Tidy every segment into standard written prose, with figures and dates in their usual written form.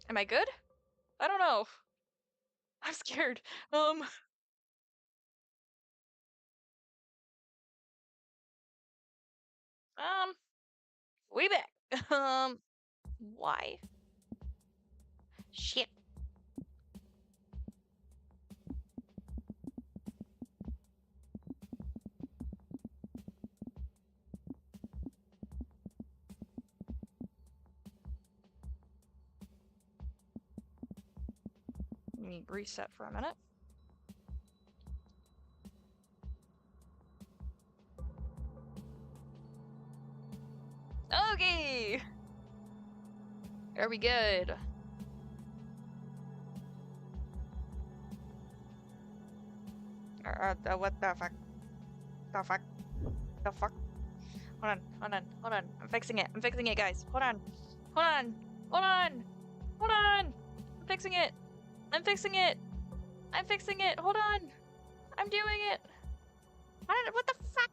Am I good? I don't know. I'm scared. Um, way back. Why? Shit. Let me reset for a minute. Okay. Are we good? What the fuck? The fuck? The fuck? Hold on. I'm fixing it. I'm fixing it, guys. Hold on. Hold on. Hold on. Hold on. I'm fixing it. I'm fixing it. I'm fixing it. Hold on. I'm doing it. What the fuck?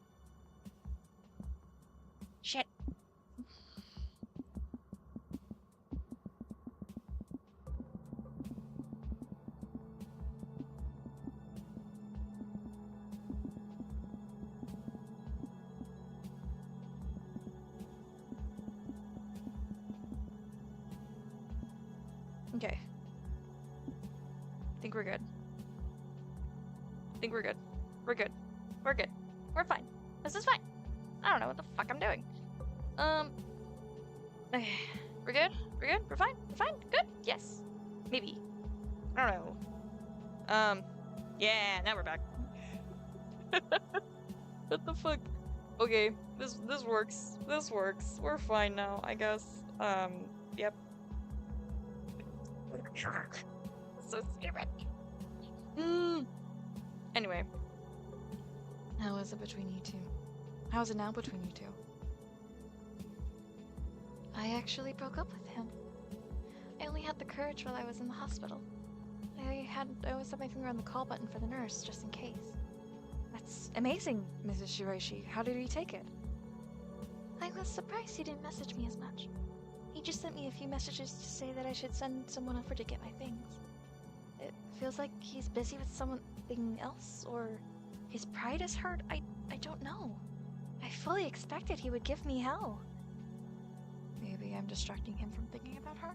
Shit. Okay. I think we're good. I think we're good. We're good. We're good. We're fine. This is fine. I don't know what the fuck I'm doing. Okay. We're good? We're good? We're fine? We're fine? Good? Yes. Maybe. I don't know. Yeah, now we're back. What the fuck? Okay, this works. This works. We're fine now, I guess. Yep. So stupid. Anyway. How is it between you two? How is it now between you two? I actually broke up with him. I only had the courage while I was in the hospital. I always had my finger on the call button for the nurse, just in case. That's amazing, Mrs. Shiraishi. How did he take it? I was surprised he didn't message me as much. He just sent me a few messages to say that I should send someone over to get my things. It feels like he's busy with something else, or his pride is hurt. I don't know. I fully expected he would give me hell. Maybe I'm distracting him from thinking about her?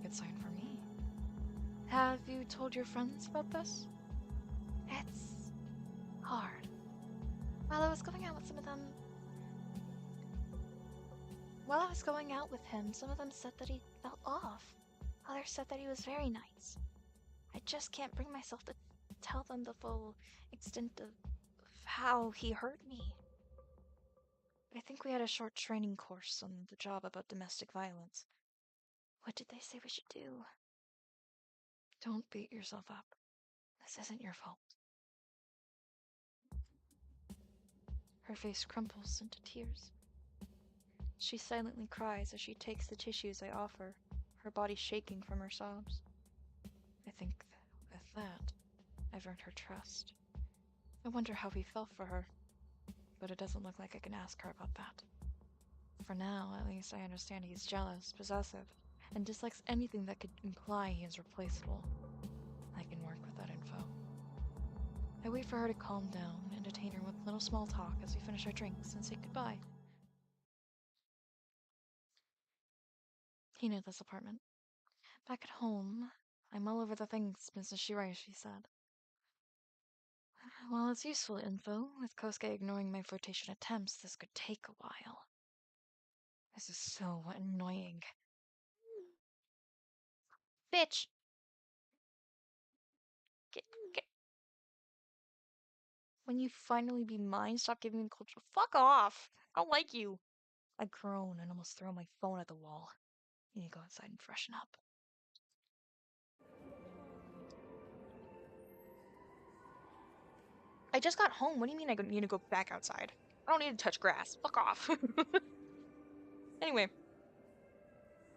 Good sign for me. Have you told your friends about this? It's hard. While I was going out with him, some of them said that he fell off. Others said that he was very nice. I just can't bring myself to tell them the full extent of how he hurt me. I think we had a short training course on the job about domestic violence. What did they say we should do? Don't beat yourself up. This isn't your fault. Her face crumples into tears. She silently cries as she takes the tissues I offer, her body shaking from her sobs. I think with that, I've earned her trust. I wonder how he felt for her, but it doesn't look like I can ask her about that. For now, at least I understand he's jealous, possessive, and dislikes anything that could imply he is replaceable. I can work with that info. I wait for her to calm down and detain her with little small talk as we finish our drinks and say goodbye. He knew this apartment. Back at home, I'm all over the things Mrs. Shiraishi said. While it's useful info, with Kosuke ignoring my flirtation attempts, this could take a while. This is so annoying. Bitch! Get, get. When you finally be mine, stop giving me the culture. Fuck off! I don't like you! I groan and almost throw my phone at the wall. You need to go outside and freshen up. I just got home. What do you mean I need to go back outside? I don't need to touch grass. Fuck off. Anyway.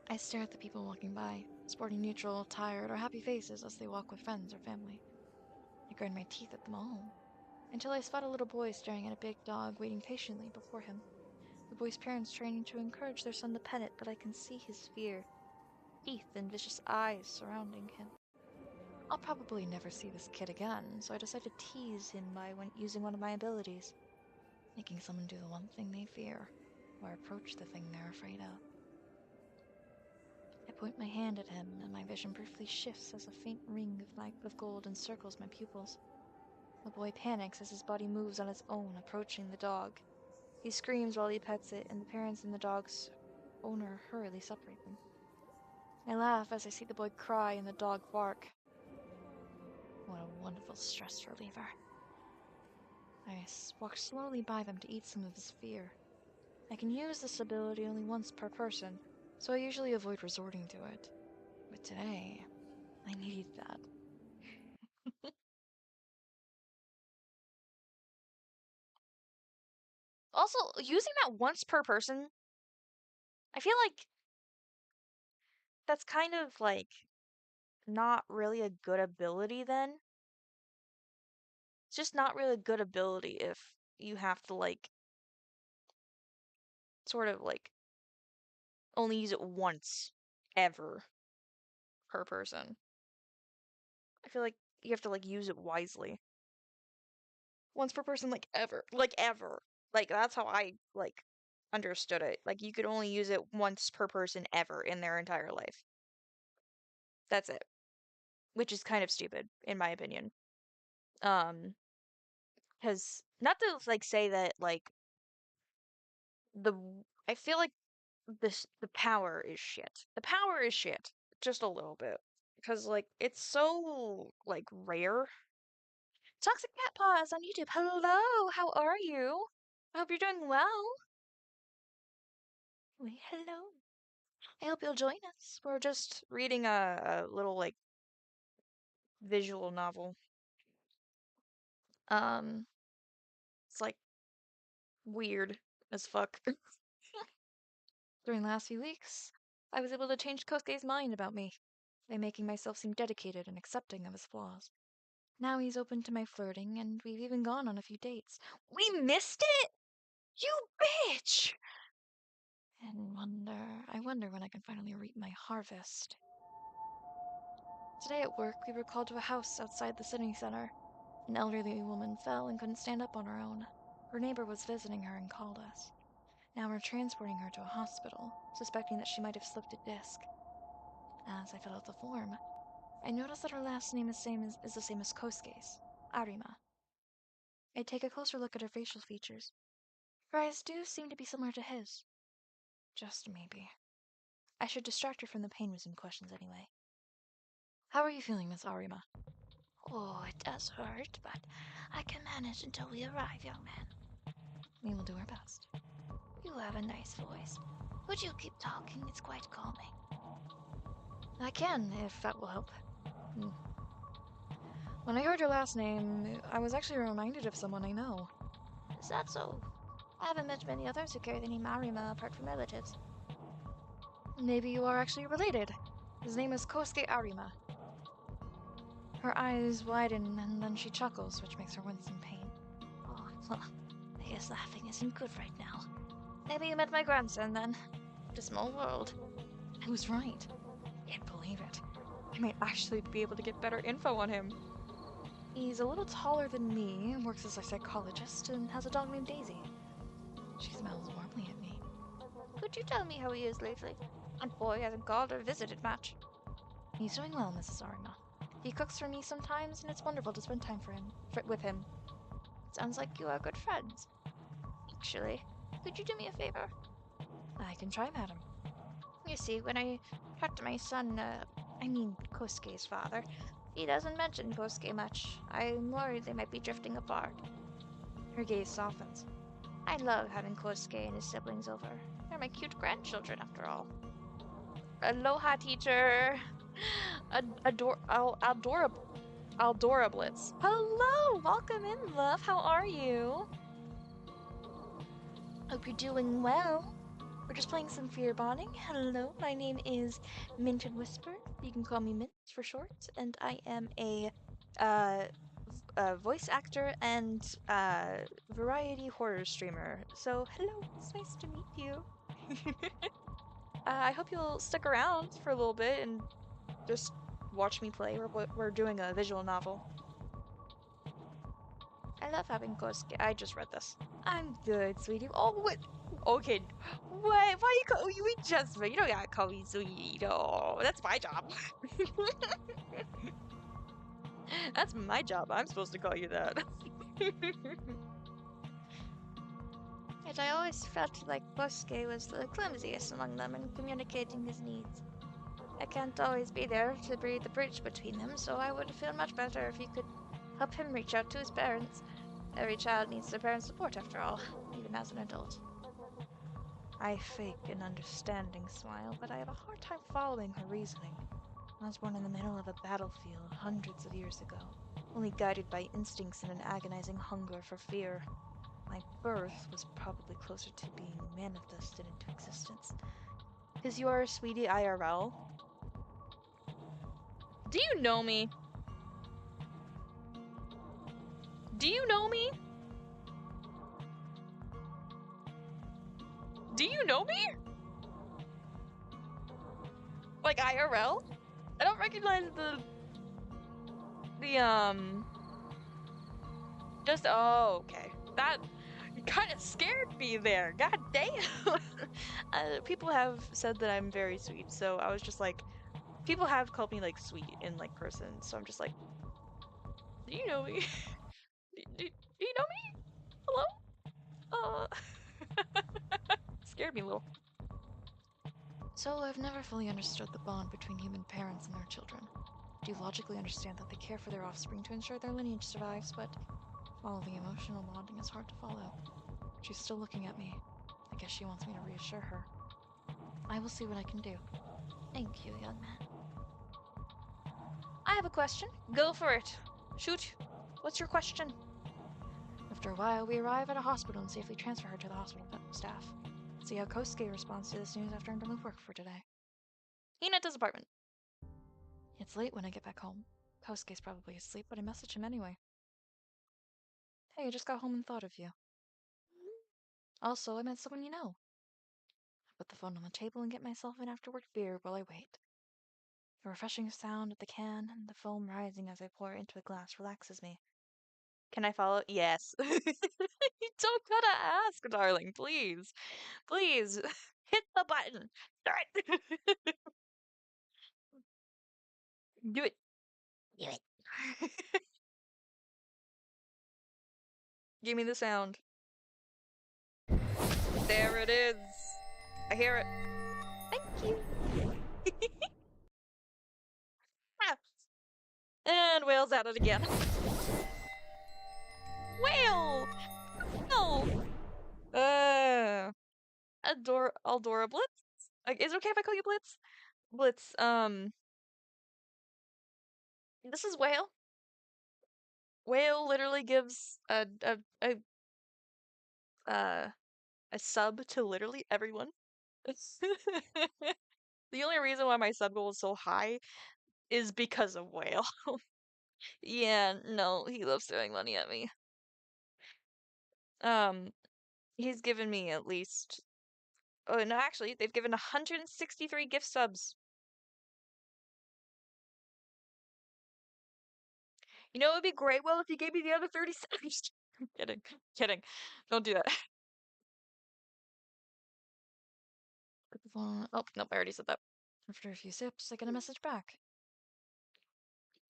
I stare at the people walking by, sporting neutral, tired, or happy faces as they walk with friends or family. I grind my teeth at them all, until I spot a little boy staring at a big dog waiting patiently before him. The boy's parents training to encourage their son to pet it, but I can see his fear. teeth and vicious eyes surrounding him. I'll probably never see this kid again, so I decide to tease him by using one of my abilities, making someone do the one thing they fear, or approach the thing they're afraid of. I point my hand at him, and my vision briefly shifts as a faint ring of gold encircles my pupils. The boy panics as his body moves on its own, approaching the dog. He screams while he pets it, and the parents and the dog's owner hurriedly separate them. I laugh as I see the boy cry and the dog bark. What a wonderful stress reliever. I walk slowly by them to eat some of his fear. I can use this ability only once per person, so I usually avoid resorting to it. But today, I needed that. Also, using that once per person, I feel like that's kind of like not really a good ability then. It's just not really a good ability if you have to like sort of like only use it once ever per person. I feel like you have to like use it wisely. Once per person, like ever. Like ever. Like that's how I like understood it. Like you could only use it once per person ever in their entire life. That's it. Which is kind of stupid, in my opinion. Because not to like say that like the I feel like the power is shit. The power is shit, just a little bit, because like it's so like rare. Toxic Cat Paws on YouTube. Hello, how are you? I hope you're doing well. Wait, hello. I hope you'll join us. We're just reading a little like visual novel. Um, it's like weird as fuck. During the last few weeks, I was able to change Kosuke's mind about me by making myself seem dedicated and accepting of his flaws. Now he's open to my flirting, and we've even gone on a few dates. We missed it? You bitch! I wonder when I can finally reap my harvest. Today at work, we were called to a house outside the city center. An elderly woman fell and couldn't stand up on her own. Her neighbor was visiting her and called us. Now we're transporting her to a hospital, suspecting that she might have slipped a disc. As I fill out the form, I notice that her last name is the same as Kosuke's, Arima. I take a closer look at her facial features. Her eyes do seem to be similar to his. Just maybe. I should distract her from the pain with some questions anyway. How are you feeling, Miss Arima? Oh, it does hurt, but I can manage until we arrive, young man. We will do our best. You have a nice voice. Would you keep talking? It's quite calming. I can, if that will help. When I heard your last name, I was actually reminded of someone I know. Is that so? I haven't met many others who carry the name Arima apart from relatives. Maybe you are actually related. His name is Kosuke Arima. Her eyes widen, and then she chuckles, which makes her wince in pain. Oh, well, I guess laughing isn't good right now. Maybe you met my grandson, then. What a small world. I was right. I can't believe it. I might actually be able to get better info on him. He's a little taller than me, works as a psychologist, and has a dog named Daisy. She smiles warmly at me. Could you tell me how he is lately? And boy hasn't called or visited much. He's doing well, Mrs. Arima. He cooks for me sometimes, and it's wonderful to spend time with him. Sounds like you are good friends. Actually, could you do me a favor? I can try, madam. You see, when I talk to my son, Kosuke's father, he doesn't mention Kosuke much. I'm worried they might be drifting apart. Her gaze softens. I love having Kosuke and his siblings over. They're my cute grandchildren, after all. Aloha, teacher. Adorablets. Hello, welcome in, love. How are you? Hope you're doing well. We're just playing some Fearbonding. Hello, my name is Mint and Whisper. You can call me Mint for short, and I am a voice actor and variety horror streamer. So hello, it's nice to meet you. I hope you'll stick around for a little bit and just watch me play. We're doing a visual novel. I love having ghost. I just read this. I'm good, sweetie. Oh, what? Okay. Why you call you just? You don't gotta call me sweetie. Oh, that's my job. That's my job. I'm supposed to call you that. Yet I always felt like Bosque was the clumsiest among them in communicating his needs. I can't always be there to be the bridge between them, so I would feel much better if you could help him reach out to his parents. Every child needs their parents' support, after all, even as an adult. I fake an understanding smile, but I have a hard time following her reasoning. I was born in the middle of a battlefield hundreds of years ago, only guided by instincts and an agonizing hunger for fear. My birth was probably closer to being manifested into existence. Is your sweetie IRL? Do you know me? Do you know me? Do you know me? Like IRL? I don't recognize the just oh okay. That kind of scared me there. God damn. People have said that I'm very sweet, so I was just like people have called me like sweet in like person, so I'm just like, do you know me? Do you know me? Hello? Scared me a little. So I've never fully understood the bond between human parents and their children. I do logically understand that they care for their offspring to ensure their lineage survives, but all the emotional bonding is hard to follow. She's still looking at me. I guess she wants me to reassure her. I will see what I can do. Thank you, young man. I have a question. Go for it. Shoot. What's your question? After a while, we arrive at a hospital and safely transfer her to the hospital staff. See how Kosuke responds to this news after I'm done with work for today. Hinata's apartment. It's late when I get back home. Kosuke's probably asleep, but I message him anyway. Hey, I just got home and thought of you. Also, I met someone you know. I put the phone on the table and get myself an after-work beer while I wait. The refreshing sound of the can and the foam rising as I pour it into a glass relaxes me. Can I follow? Yes. You don't gotta ask, darling. Please. Please. Hit the button. Start. Do it. Do it. Give me the sound. There it is. I hear it. Thank you. Ah. And Whale's at it again. Whale! No! Aldora Blitz? Like, is it okay if I call you Blitz? Blitz, this is Whale. Whale literally gives uh, a sub to literally everyone. The only reason why my sub goal is so high is because of Whale. Yeah, no, he loves throwing money at me. Um, he's given me at least. Oh no, actually, they've given 163 gift subs. You know, it would be great, well, if you gave me the other 30 subs. I'm kidding, kidding. Don't do that. Put the phone. Oh, nope, I already said that. After a few sips, I get a message back.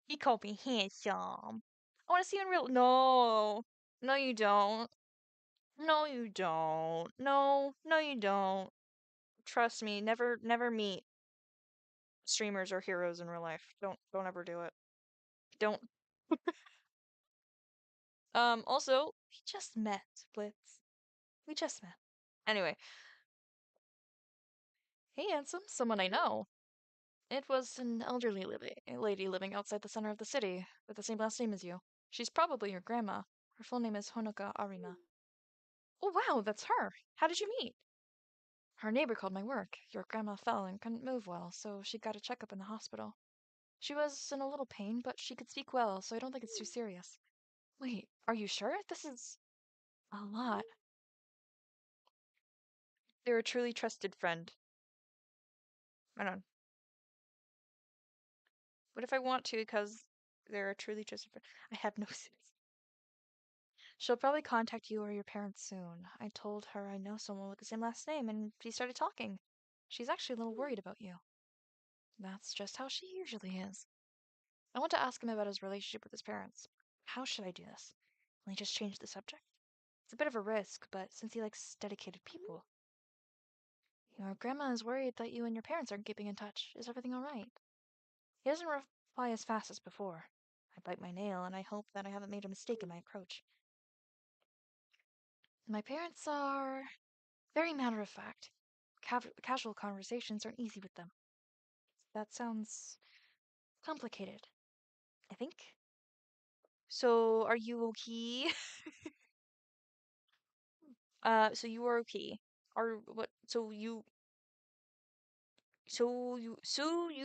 He called me handsome. I want to see you in real. No, no, you don't. No, you don't. No, no, you don't. Trust me, never meet streamers or heroes in real life. Don't ever do it. Don't. Also, we just met, Blitz. We just met. Anyway, hey, handsome, someone I know. It was an elderly lady living outside the center of the city, with the same last name as you. She's probably your grandma. Her full name is Honoka Arima. Oh wow, that's her. How did you meet? Her neighbor called my work. Your grandma fell and couldn't move well, so she got a checkup in the hospital. She was in a little pain, but she could speak well, so I don't think it's too serious. Wait, are you sure? This is a lot. They're a truly trusted friend. I don't know. What if I want to because they're truly just I have no sense. She'll probably contact you or your parents soon. I told her I know someone with the same last name and she started talking. She's actually a little worried about you. That's just how she usually is. I want to ask him about his relationship with his parents. How should I do this? Will he just change the subject? It's a bit of a risk, but since he likes dedicated people. Your grandma is worried that you and your parents aren't keeping in touch. Is everything alright? He doesn't reply as fast as before. I bite my nail, and I hope that I haven't made a mistake in my approach. My parents are very matter of fact. Casual conversations aren't easy with them. That sounds complicated, I think. So, are you okay? So you are okay. Are what? So you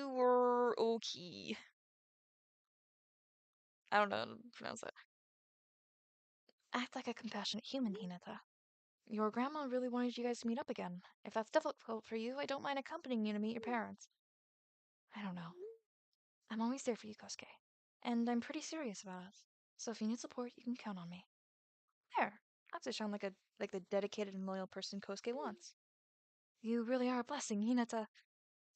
were okay. I don't know how to pronounce that. Act like a compassionate human, Hinata. Your grandma really wanted you guys to meet up again. If that's difficult for you, I don't mind accompanying you to meet your parents. I don't know. I'm always there for you, Kosuke. And I'm pretty serious about us. So if you need support, you can count on me. There. That's to sound like the dedicated and loyal person Kosuke wants. You really are a blessing, Hinata.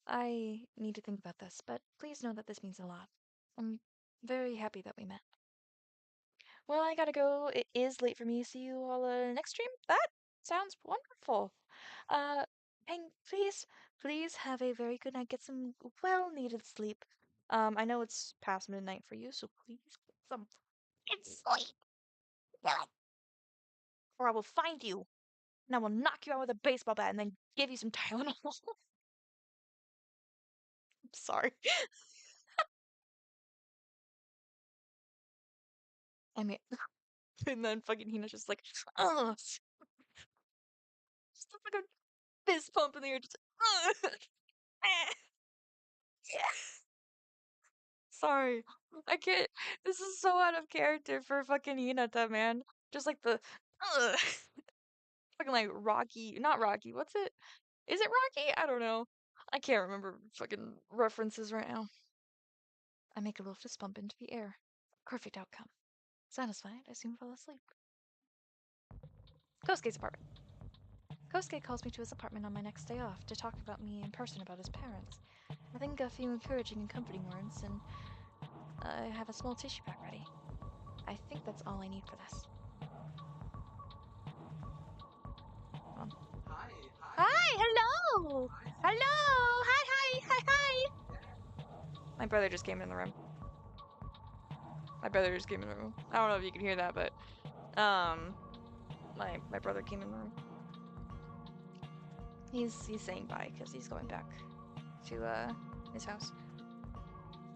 I need to think about this, but please know that this means a lot. I'm very happy that we met. Well, I gotta go. It is late for me. See you all next stream? That sounds wonderful. Uh, Peng, please have a very good night. Get some well-needed sleep. I know it's past midnight for you, so please get some fucking sleep. Or I will find you, and I will knock you out with a baseball bat and then give you some Tylenol. I'm sorry. I mean, and then fucking Hina's just like, ugh. Just like a fist pump in the air, just, ugh. Sorry. I can't. This is so out of character for fucking Hinata, man. Just like the, ugh. Fucking like Rocky. Not Rocky. What's it? Is it Rocky? I don't know. I can't remember fucking references right now. I make a little fist bump into the air. Perfect outcome. Satisfied, I soon fell asleep. Kosuke's apartment. Kosuke calls me to his apartment on my next day off to talk about me in person about his parents. I think a few encouraging and comforting words, and I have a small tissue pack ready. I think that's all I need for this. Hi, hello! Hello! Hi! My brother just came in the room. My brother just came in the room. I don't know if you can hear that, but, my brother came in the room. He's saying bye, because he's going back to, his house.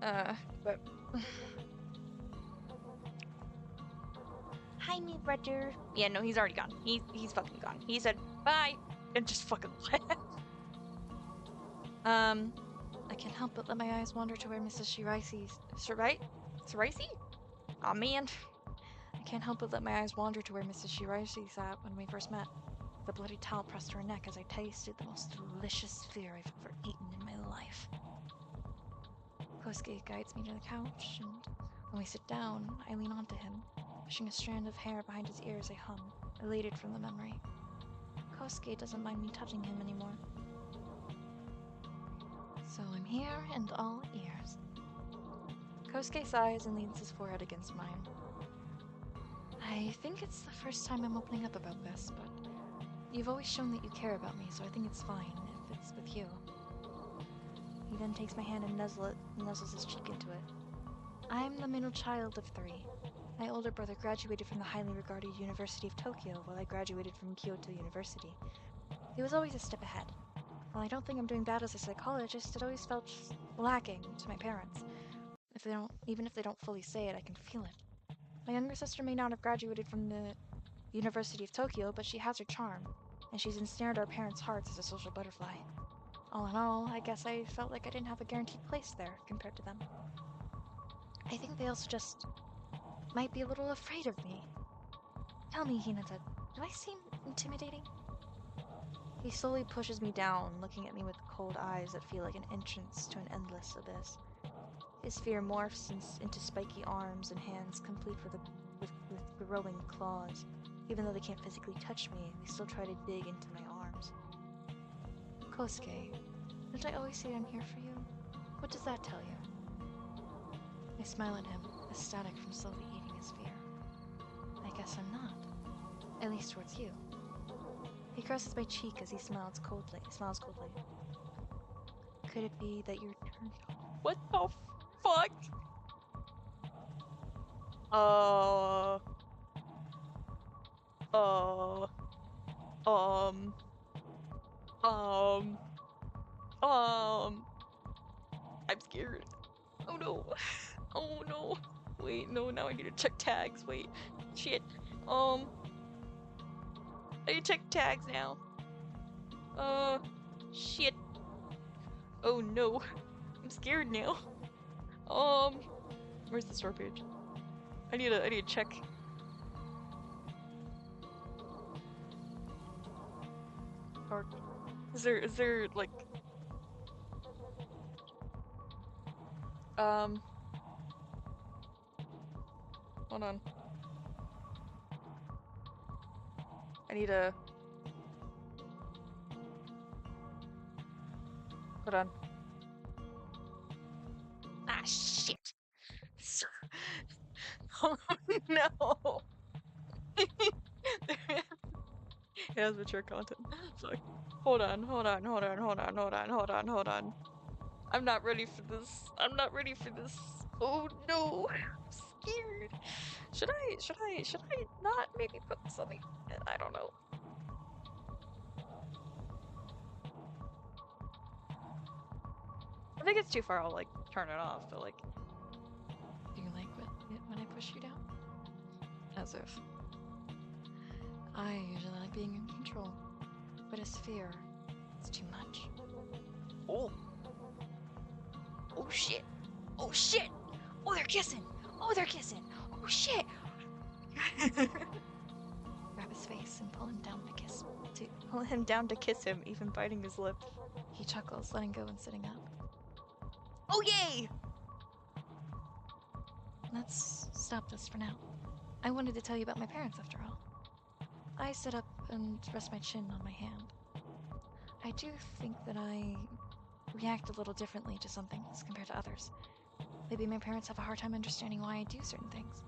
But... Hi, me brother. Yeah, no, he's already gone. He's fucking gone. He said, bye! And just fucking left. I can't help but let my eyes wander to where Mrs. Shiraise's... Shiraise? Aw, man. I can't help but let my eyes wander to where Mrs. Shiraise sat when we first met. The bloody towel pressed to her neck as I tasted the most delicious fear I've ever eaten in my life. Kosuke guides me to the couch, and when we sit down, I lean onto him, pushing a strand of hair behind his ear as I hum, elated from the memory. Kosuke doesn't mind me touching him anymore. So I'm here and all ears. Kosuke sighs and leans his forehead against mine. I think it's the first time I'm opening up about this, but you've always shown that you care about me, so I think it's fine if it's with you. He then takes my hand and nuzzles his cheek into it. I'm the middle child of 3. My older brother graduated from the highly regarded University of Tokyo, while I graduated from Kyoto University. He was always a step ahead. While I don't think I'm doing bad as a psychologist, it always felt lacking to my parents. Even if they don't fully say it, I can feel it. My younger sister may not have graduated from the University of Tokyo, but she has her charm, and she's ensnared our parents' hearts as a social butterfly. All in all, I guess I felt like I didn't have a guaranteed place there compared to them. I think they also just might be a little afraid of me. Tell me, Hinata, do I seem intimidating? He slowly pushes me down, looking at me with cold eyes that feel like an entrance to an endless abyss. His fear morphs into spiky arms and hands, complete with growing claws. Even though they can't physically touch me, they still try to dig into my arms. Kosuke, don't I always say I'm here for you? What does that tell you? I smile at him, ecstatic from slowly eating his fear. I guess I'm not. At least towards you. He caresses my cheek as he smiles coldly. Could it be that you're turned on? What the fuck? Uh, uh, um, um, um, I'm scared. Oh no. Oh no. Wait, no, now I need to check tags. Wait, shit. I need to check tags now. Shit. Oh no. I'm scared now. Where's the store page? I need to check. Or is there like hold on. I need to hold on. Ah shit. Oh no. It has mature content. Fuck. Hold on. I'm not ready for this. Oh no. I'm scared. Should I not maybe put something in? I don't know. If it gets too far, I'll like turn it off, but like do you like when I push you down? As if. I usually like being in control. But his fear, it's too much. Oh. Oh shit. Oh shit. Oh, they're kissing. Oh, they're kissing. Oh shit. Grab his face and pull him down to kiss him, even biting his lip. He chuckles, letting go and sitting up. Oh yay! Let's stop this for now. I wanted to tell you about my parents after all. I sit up and rest my chin on my hand. I do think that I react a little differently to some things compared to others. Maybe my parents have a hard time understanding why I do certain things.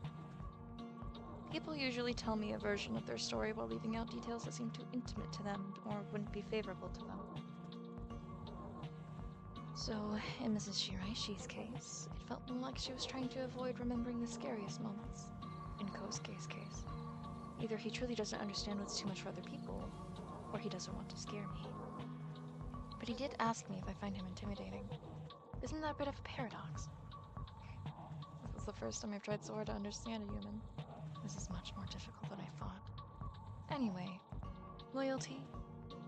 People usually tell me a version of their story while leaving out details that seem too intimate to them or wouldn't be favorable to them. So, in Mrs. Shiraishi's case, it felt more like she was trying to avoid remembering the scariest moments. In Kosuke's case, either he truly doesn't understand what's too much for other people, or he doesn't want to scare me. But he did ask me if I find him intimidating. Isn't that a bit of a paradox? This is the first time I've tried so hard to understand a human. This is much more difficult than I thought. Anyway, loyalty,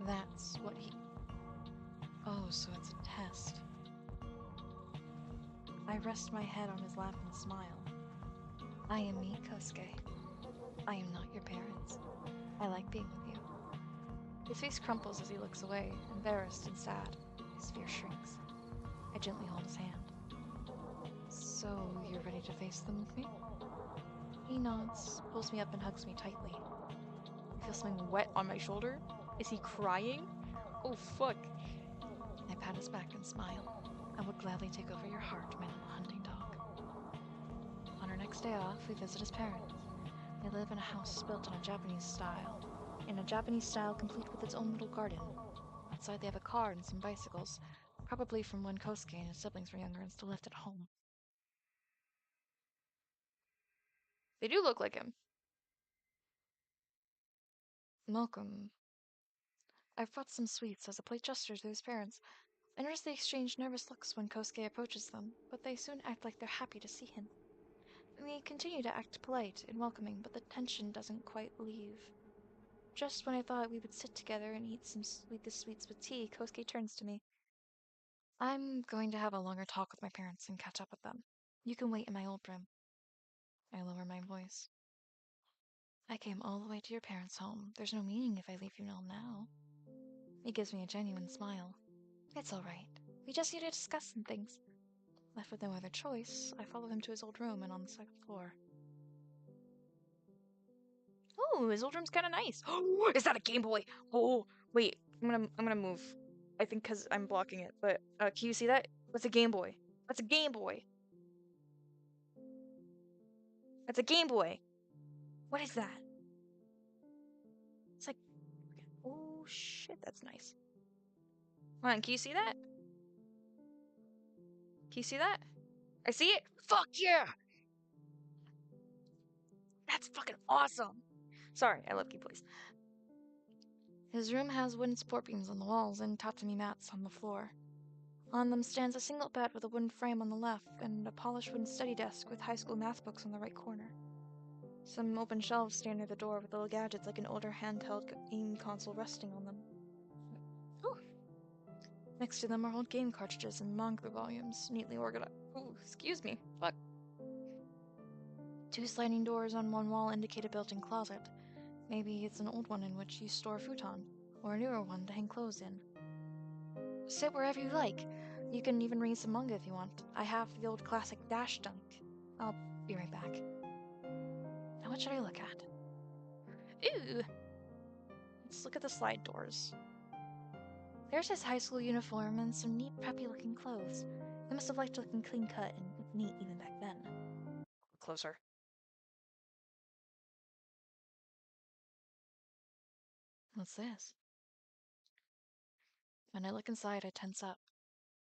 that's what he... Oh, so it's a test. I rest my head on his lap and smile. I am me, Kosuke. I am not your parents. I like being with you. His face crumples as he looks away, embarrassed and sad. His fear shrinks. I gently hold his hand. So, you're ready to face them with me? He nods, pulls me up and hugs me tightly. I feel something wet on my shoulder. Is he crying? Oh, fuck. I pat his back and smile. I would gladly take over your heart, my little hunting dog. On our next day off, we visit his parents. They live in a house built in a Japanese style. Complete with its own little garden. Outside they have a car and some bicycles, probably from when Kosuke and his siblings were younger and still lived at home. They do look like him. Malcolm. I've brought some sweets as a polite gesture to his parents. I notice they exchange nervous looks when Kosuke approaches them, but they soon act like they're happy to see him. We continue to act polite and welcoming, but the tension doesn't quite leave. Just when I thought we would sit together and eat the sweets with tea, Kosuke turns to me. I'm going to have a longer talk with my parents and catch up with them. You can wait in my old room. I lower my voice. I came all the way to your parents' home. There's no meaning if I leave you all now. He gives me a genuine smile. It's all right. We just need to discuss some things. Left with no other choice, I follow him to his old room and on the second floor. Oh, his old room's kind of nice. Oh, is that a Game Boy? Oh, wait, I'm gonna move. I think because I'm blocking it. But can you see that? That's a Game Boy. That's a Game Boy. That's a Game Boy. What is that? It's like, oh shit, that's nice. Come on, can you see that? Can you see that? I see it. Fuck yeah! That's fucking awesome. Sorry, I love Game Boys. His room has wooden support beams on the walls and tatami mats on the floor. On them stands a single bed with a wooden frame on the left and a polished wooden study desk with high school math books on the right corner. Some open shelves stand near the door with little gadgets like an older handheld game console resting on them. Ooh. Next to them are old game cartridges and manga volumes, neatly organized. Ooh, excuse me. Fuck. Two sliding doors on one wall indicate a built-in closet. Maybe it's an old one in which you store futon, or a newer one to hang clothes in. Sit wherever you like. You can even read some manga if you want. I have the old classic Dash Dunk. I'll be right back. Now what should I look at? Ooh! Let's look at the slide doors. There's his high school uniform and some neat preppy-looking clothes. He must have liked looking clean-cut and neat even back then. Closer. What's this? When I look inside, I tense up.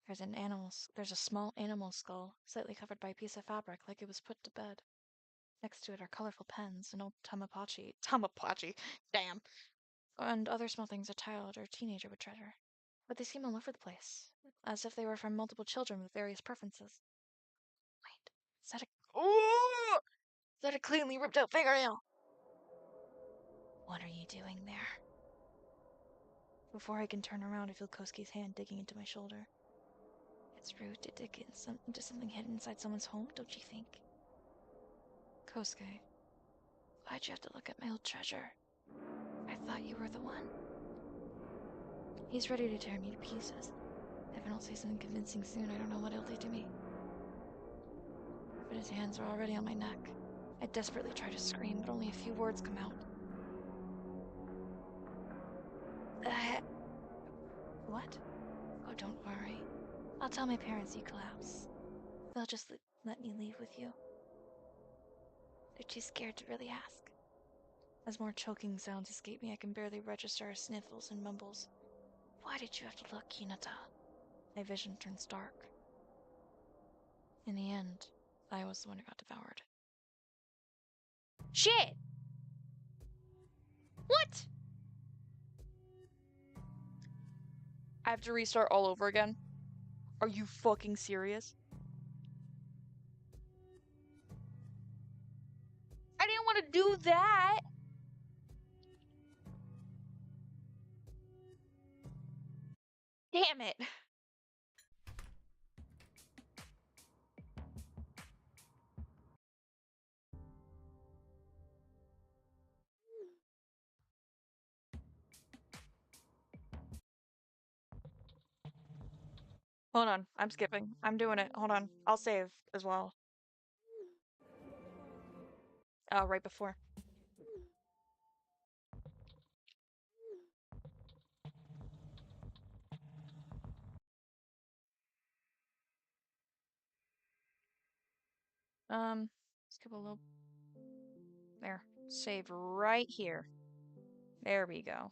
There's a small animal skull, slightly covered by a piece of fabric like it was put to bed. Next to it are colorful pens, an old Tamagotchi, damn, and other small things a child or teenager would treasure. But they seem all over the place, as if they were from multiple children with various preferences. Wait, is that a... Ooh! Is that a cleanly ripped out fingernail? What are you doing there? Before I can turn around, I feel Kosuke's hand digging into my shoulder. It's rude to dig into something hidden inside someone's home, don't you think? Kosuke, why'd you have to look at my old treasure? I thought you were the one. He's ready to tear me to pieces. If I don't say something convincing soon, I don't know what he'll do to me. But his hands are already on my neck. I desperately try to scream, but only a few words come out. What? Oh, don't worry. I'll tell my parents you collapse. They'll just let me leave with you. They're too scared to really ask. As more choking sounds escape me, I can barely register our sniffles and mumbles. Why did you have to look, Hinata? My vision turns dark. In the end, I was the one who got devoured. Shit! What? I have to restart all over again? Are you fucking serious? I didn't want to do that! Damn it! Hold on, I'm skipping. I'm doing it. Hold on. I'll save as well. Right before. Skip a little. There. Save right here. There we go.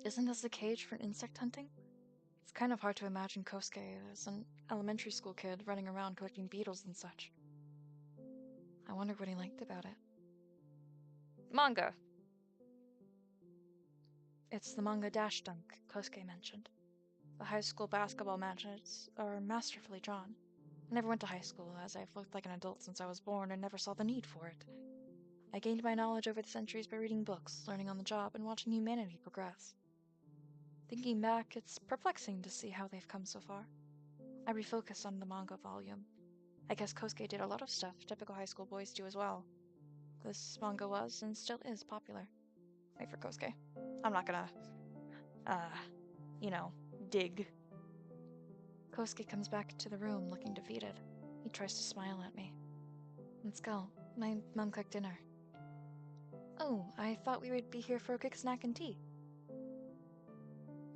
Isn't this a cage for insect hunting? It's kind of hard to imagine Kosuke as an elementary school kid running around collecting beetles and such. I wonder what he liked about it. Manga! It's the manga Dash Dunk Kosuke mentioned. The high school basketball matches are masterfully drawn. I never went to high school, as I've looked like an adult since I was born and never saw the need for it. I gained my knowledge over the centuries by reading books, learning on the job, and watching humanity progress. Thinking back, it's perplexing to see how they've come so far. I refocused on the manga volume. I guess Kosuke did a lot of stuff typical high school boys do as well. This manga was, and still is, popular. Wait for Kosuke. I'm not gonna, uh, you know, dig. Kosuke comes back to the room looking defeated. He tries to smile at me. Let's go. My mom cooked dinner. Oh, I thought we would be here for a quick snack and tea.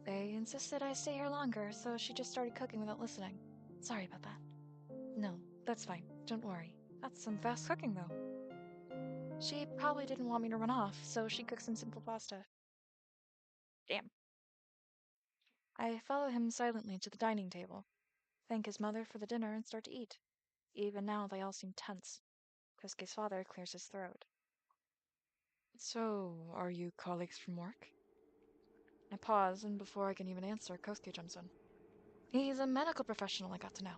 They insisted I stay here longer, so she just started cooking without listening. Sorry about that. No, that's fine. Don't worry. That's some fast cooking, though. She probably didn't want me to run off, so she cooked some simple pasta. Damn. I follow him silently to the dining table, thank his mother for the dinner, and start to eat. Even now, they all seem tense. Kosuke's father clears his throat. So, are you colleagues from work? I pause, and before I can even answer, Kosuke jumps in. He's a medical professional, I got to know.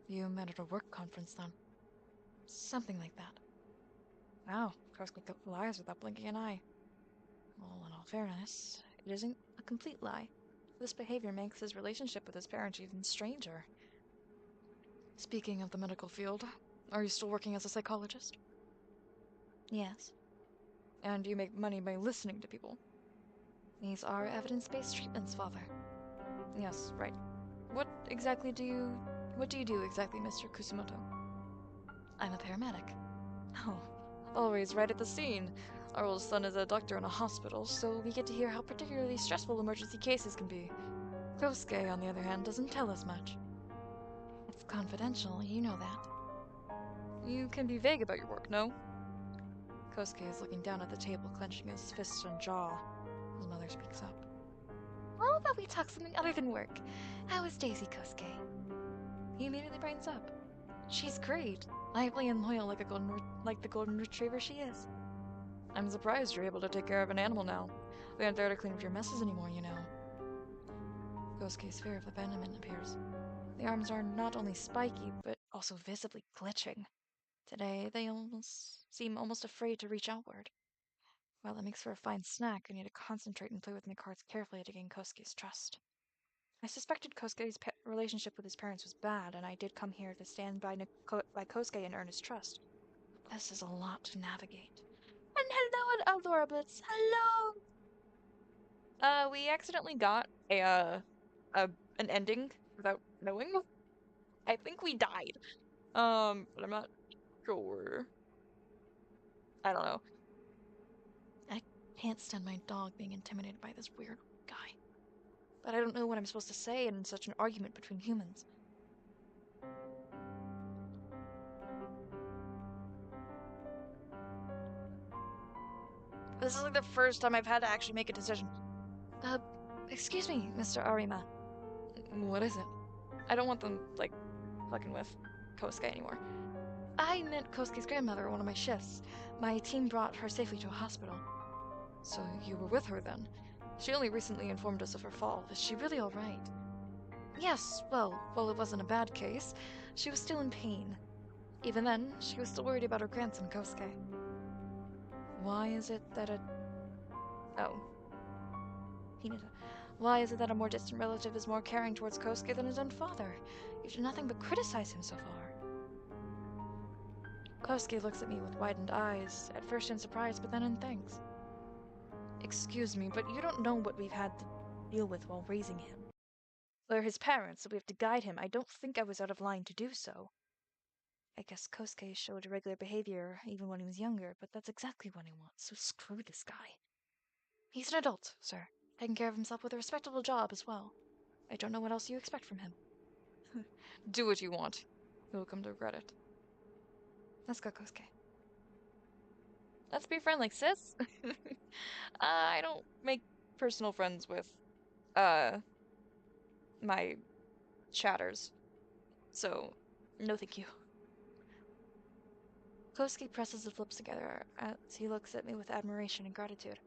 You met at a work conference, then? Something like that. Wow, Kosuke lies without blinking an eye. Well, in all fairness, it isn't a complete lie. This behavior makes his relationship with his parents even stranger. Speaking of the medical field, are you still working as a psychologist? Yes. And you make money by listening to people? These are evidence-based treatments, Father. Yes, right. What do you do exactly, Mr. Kusumoto? I'm a paramedic. Oh, always right at the scene. Our oldest son is a doctor in a hospital, so we get to hear how particularly stressful emergency cases can be. Kosuke, on the other hand, doesn't tell us much. It's confidential, you know that. You can be vague about your work, no? Kosuke is looking down at the table, clenching his fists and jaw. His mother speaks up. How about we talk something other than work? How is Daisy, Kosuke? He immediately brightens up. She's great. Lively and loyal like the golden retriever she is. I'm surprised you're able to take care of an animal now. We aren't there to clean up your messes anymore, you know. Kosuke's fear of abandonment appears. The arms are not only spiky, but also visibly glitching. Today, they seem almost afraid to reach outward. While it makes for a fine snack, I need to concentrate and play with my cards carefully to gain Kosuke's trust. I suspected Kosuke's relationship with his parents was bad, and I did come here to stand by Kosuke and earn his trust. This is a lot to navigate. And hello, Adorablets. Hello. We accidentally got an ending without knowing. I think we died. But I'm not sure. I don't know. I can't stand my dog being intimidated by this weird guy. But I don't know what I'm supposed to say in such an argument between humans. This is like the first time I've had to actually make a decision. Uh, excuse me, Mr. Arima. What is it? I don't want them, like, fucking with Kosuke anymore. I met Kosuke's grandmother on one of my shifts. My team brought her safely to a hospital. So you were with her then? She only recently informed us of her fall. Is she really all right? Yes, well, while it wasn't a bad case, she was still in pain. Even then, she was still worried about her grandson, Kosuke. Why is it that a... Oh. Hinata. Why is it that a more distant relative is more caring towards Kosuke than his own father? You've done nothing but criticize him so far. Kosuke looks at me with widened eyes, at first in surprise, but then in thanks. Excuse me, but you don't know what we've had to deal with while raising him. We're his parents, so we have to guide him. I don't think I was out of line to do so. I guess Kosuke showed irregular behavior even when he was younger, but that's exactly what I want, so screw this guy. He's an adult, sir, taking care of himself with a respectable job as well. I don't know what else you expect from him. Do what you want. You'll come to regret it. Let's go, Kosuke. Let's be friendly, sis. I don't make personal friends with, uh, my chatters. So, no thank you. Kosuke presses his lips together as he looks at me with admiration and gratitude.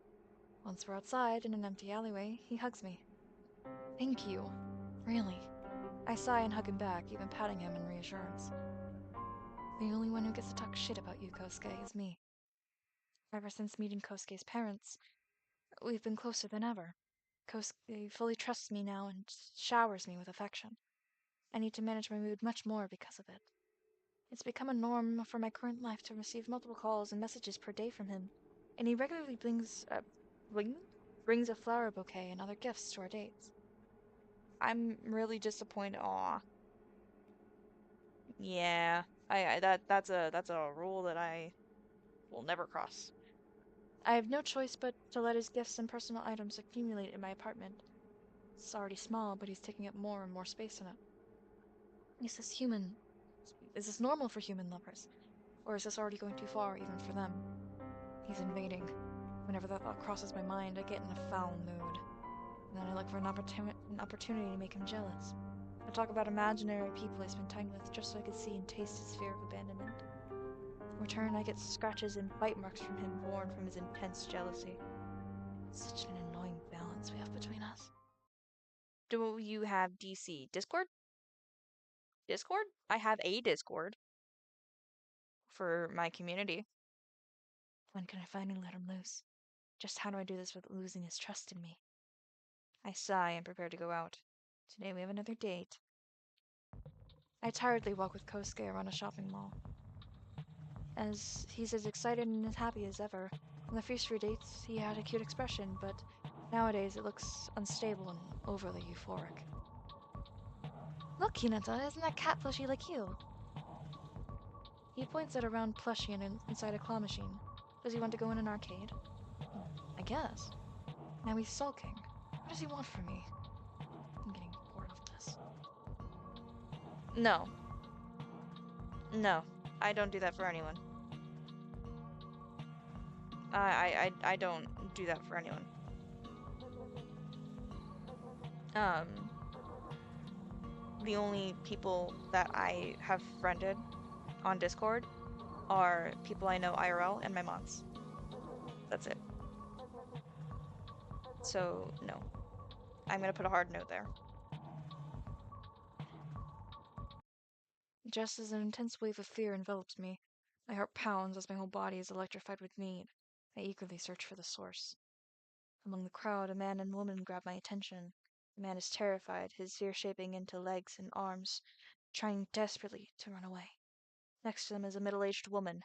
Once we're outside in an empty alleyway, he hugs me. Thank you. Really. I sigh and hug him back, even patting him in reassurance. The only one who gets to talk shit about you, Kosuke, is me. Ever since meeting Kosuke's parents, we've been closer than ever. Kosuke fully trusts me now and showers me with affection. I need to manage my mood much more because of it. It's become a norm for my current life to receive multiple calls and messages per day from him, and he regularly Bling brings a flower bouquet and other gifts to our dates. I'm really disappointed. Aw, yeah. That's a rule that I will never cross. I have no choice but to let his gifts and personal items accumulate in my apartment. It's already small, but he's taking up more and more space in it. Is this human? Is this normal for human lovers? Or is this already going too far, even for them? He's invading. Whenever that thought crosses my mind, I get in a foul mood. And then I look for an opportunity to make him jealous. I talk about imaginary people I spend time with just so I could see and taste his fear of abandonment. In return, I get scratches and bite marks from him born from his intense jealousy. Such an annoying balance we have between us. Do you have DC Discord? Discord? I have a Discord for my community. When can I finally let him loose? Just how do I do this without losing his trust in me? I sigh and prepare to go out. Today we have another date. I tiredly walk with Kosuke around a shopping mall. As he's as excited and as happy as ever. On the first few dates, he had a cute expression, but nowadays it looks unstable and overly euphoric. Look, Hinata, isn't that cat plushie like you? He points at a round plushie inside a claw machine. Does he want to go in an arcade? I guess. Now he's sulking. What does he want from me? I'm getting bored of this. No. No. I don't do that for anyone. I don't do that for anyone. The only people that I have friended on Discord are people I know IRL and my mods. That's it. So, no. I'm gonna put a hard no there. Just as an intense wave of fear envelops me, my heart pounds as my whole body is electrified with need. I eagerly search for the source. Among the crowd, a man and woman grab my attention. The man is terrified, his fear shaping into legs and arms, trying desperately to run away. Next to them is a middle-aged woman.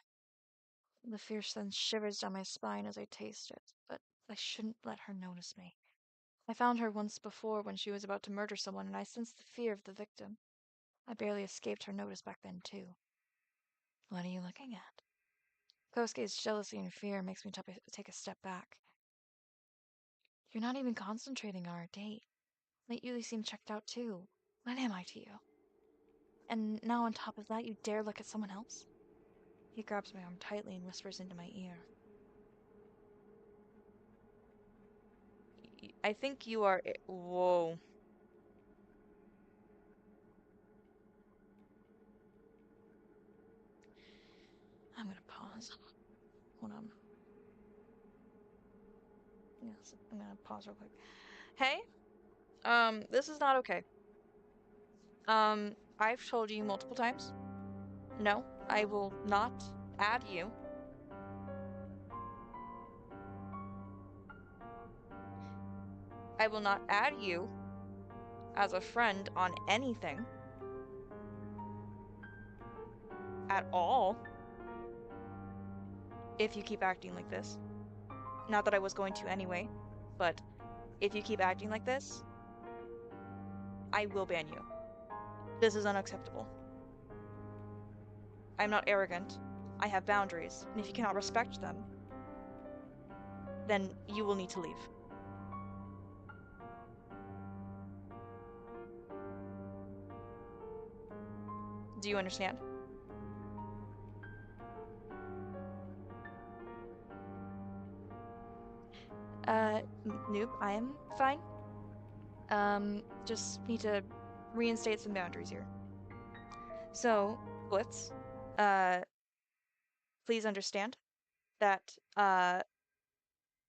The fear sends shivers down my spine as I taste it, but I shouldn't let her notice me. I found her once before when she was about to murder someone, and I sensed the fear of the victim. I barely escaped her notice back then, too. What are you looking at? Kosuke's jealousy and fear makes me take a step back. You're not even concentrating on our date. Lately you seem checked out, too. What am I to you? And now on top of that, you dare look at someone else? He grabs my arm tightly and whispers into my ear. I think you are... Whoa. I'm gonna pause. Hold on. Yes, I'm gonna pause real quick. Hey? This is not okay. I've told you multiple times. No, I will not add you. I will not add you as a friend on anything. At all. If you keep acting like this. Not that I was going to anyway, but if you keep acting like this, I will ban you. This is unacceptable. I'm not arrogant. I have boundaries, and if you cannot respect them, then you will need to leave. Do you understand? Noob, I am fine. Just need to reinstate some boundaries here. So, Blitz, uh, please understand that,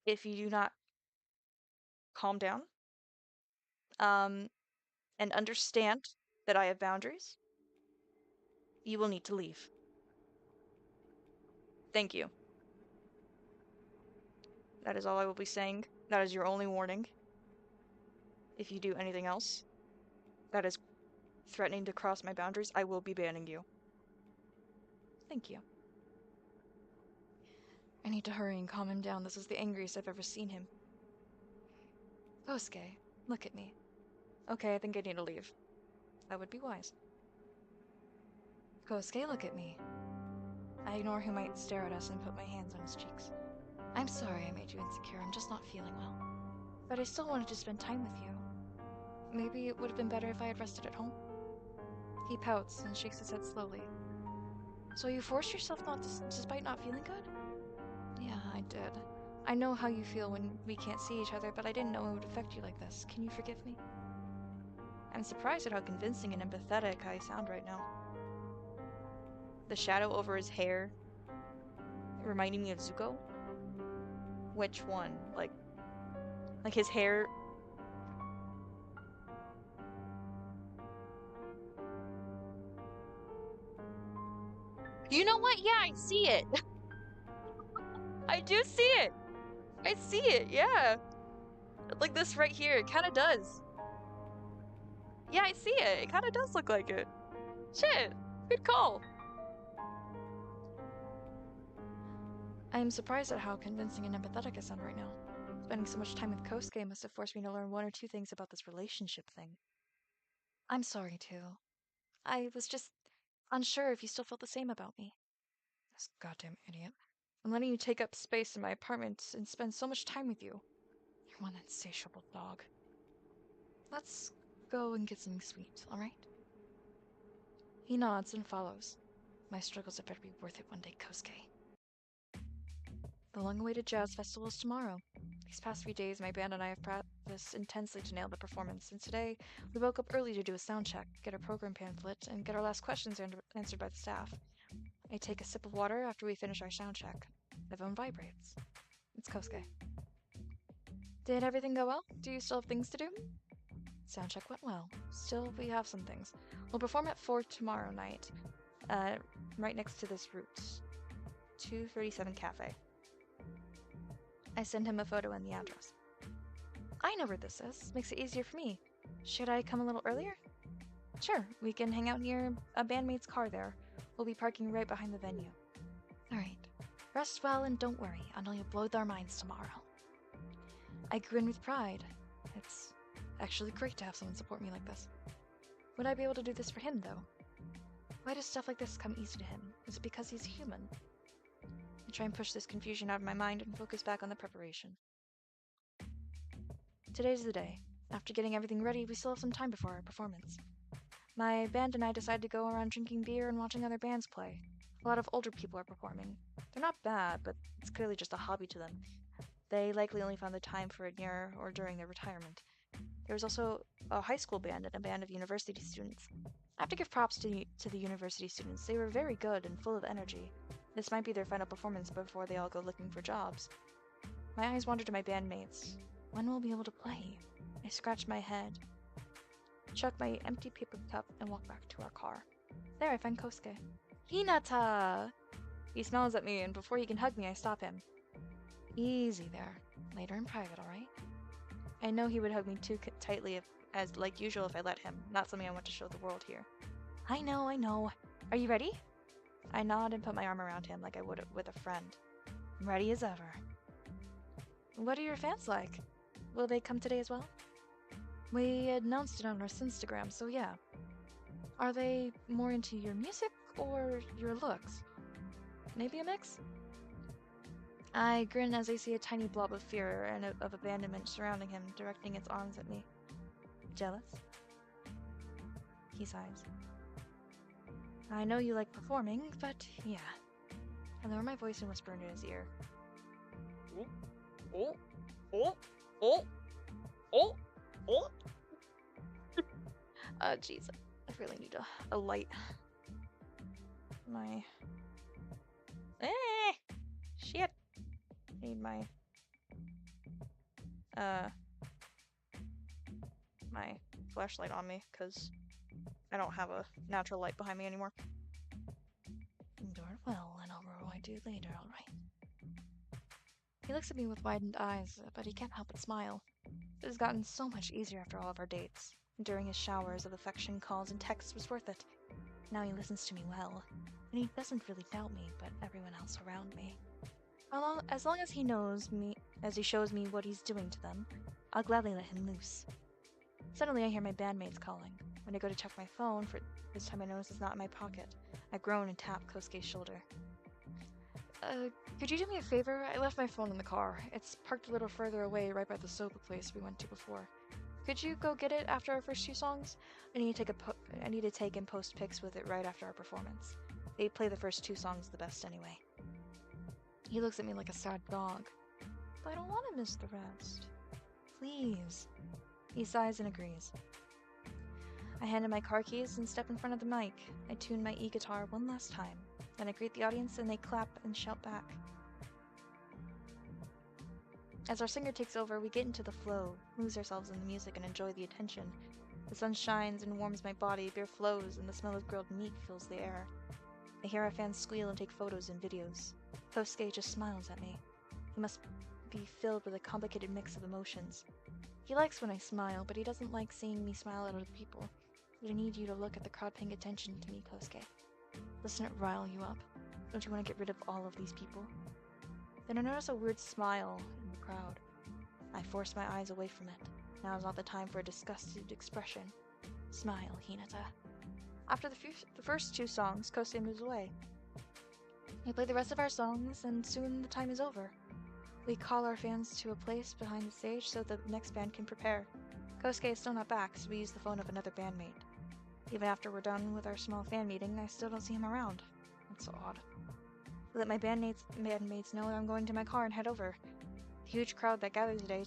if you do not calm down, um, and understand that I have boundaries, you will need to leave. Thank you. That is all I will be saying. That is your only warning. If you do anything else that is threatening to cross my boundaries, I will be banning you. Thank you. I need to hurry and calm him down. This is the angriest I've ever seen him. Kosuke, look at me. Okay, I think I need to leave. That would be wise. Kosuke, look at me. I ignore who might stare at us and put my hands on his cheeks. I'm sorry I made you insecure, I'm just not feeling well. But I still wanted to spend time with you. Maybe it would have been better if I had rested at home. He pouts and shakes his head slowly. So you forced yourself not to, despite not feeling good? Yeah, I did. I know how you feel when we can't see each other, but I didn't know it would affect you like this. Can you forgive me? I'm surprised at how convincing and empathetic I sound right now. The shadow over his hair reminding me of Zuko. Which one? Like his hair. You know what? Yeah, I see it. I do see it. I see it. Yeah. Like this right here. It kind of does. Yeah, I see it. It kind of does look like it. Shit. Good call. I am surprised at how convincing and empathetic I sound right now. Spending so much time with Kosuke must have forced me to learn one or two things about this relationship thing. I'm sorry, too. I was just unsure if you still felt the same about me. This goddamn idiot. I'm letting you take up space in my apartment and spend so much time with you. You're one insatiable dog. Let's go and get something sweet, alright? He nods and follows. My struggles had better be worth it one day, Kosuke. The long-awaited jazz festival is tomorrow. These past few days, my band and I have practiced intensely to nail the performance, and today we woke up early to do a sound check, get our program pamphlet, and get our last questions answered by the staff. I take a sip of water after we finish our sound check. The phone vibrates. It's Kosuke. Did everything go well? Do you still have things to do? Sound check went well. Still, we have some things. We'll perform at 4 tomorrow night, right next to this route. 237 Cafe. I send him a photo and the address. I know where this is. Makes it easier for me. Should I come a little earlier? Sure, we can hang out near a bandmate's car there. We'll be parking right behind the venue. Alright. Rest well and don't worry. I know you'll blow their minds tomorrow. I grin with pride. It's actually great to have someone support me like this. Would I be able to do this for him, though? Why does stuff like this come easy to him? Is it because he's human? I try and push this confusion out of my mind and focus back on the preparation. Today's the day. After getting everything ready, we still have some time before our performance. My band and I decided to go around drinking beer and watching other bands play. A lot of older people are performing. They're not bad, but it's clearly just a hobby to them. They likely only found the time for it near or during their retirement. There was also a high school band and a band of university students. I have to give props to the university students. They were very good and full of energy. This might be their final performance before they all go looking for jobs. My eyes wander to my bandmates. When will we be able to play? I scratch my head, chuck my empty paper cup, and walk back to our car. There, I find Kosuke. Hinata! He smiles at me, and before he can hug me, I stop him. Easy there. Later in private, alright? I know he would hug me too tightly as like usual if I let him. Not something I want to show the world here. I know. Are you ready? I nod and put my arm around him like I would with a friend. Ready as ever. What are your fans like? Will they come today as well? We announced it on our Instagram, so yeah. Are they more into your music or your looks? Maybe a mix? I grin as I see a tiny blob of fear and of abandonment surrounding him, directing its arms at me. Jealous? He sighs. I know you like performing, but yeah. I lower my voice and whisper into his ear. Oh. Jeez, I really need a light. Shit. I need my flashlight on me, because I don't have a natural light behind me anymore. Endure it well, and I'll roar what I do later, alright? He looks at me with widened eyes, but he can't help but smile. It has gotten so much easier after all of our dates. Enduring his showers of affection, calls, and texts was worth it. Now he listens to me well, and he doesn't really doubt me, but everyone else around me. As long as he knows me, As he shows me what he's doing to them, I'll gladly let him loose. Suddenly, I hear my bandmates calling. When I go to check my phone, for this time I notice it's not in my pocket. I groan and tap Kosuke's shoulder. Could you do me a favor? I left my phone in the car. It's parked a little further away, right by the soba place we went to before. Could you go get it after our first 2 songs? I need to take and post pics with it right after our performance. They play the first 2 songs the best anyway. He looks at me like a sad dog. But I don't want to miss the rest. Please. He sighs and agrees. I hand him my car keys and step in front of the mic. I tune my e-guitar one last time. Then I greet the audience and they clap and shout back. As our singer takes over, we get into the flow, lose ourselves in the music and enjoy the attention. The sun shines and warms my body, beer flows, and the smell of grilled meat fills the air. I hear our fans squeal and take photos and videos. Kosuke just smiles at me. He must be filled with a complicated mix of emotions. He likes when I smile, but he doesn't like seeing me smile at other people. But I need you to look at the crowd paying attention to me, Kosuke. Doesn't it rile you up? Don't you want to get rid of all of these people? Then I notice a weird smile in the crowd. I force my eyes away from it. Now is not the time for a disgusted expression. Smile, Hinata. After the first 2 songs, Kosuke moves away. We play the rest of our songs, and soon the time is over. We call our fans to a place behind the stage so the next band can prepare. Kosuke is still not back, so we use the phone of another bandmate. Even after we're done with our small fan meeting, I still don't see him around. That's so odd. I let my bandmates know I'm going to my car and head over. The huge crowd that gathered today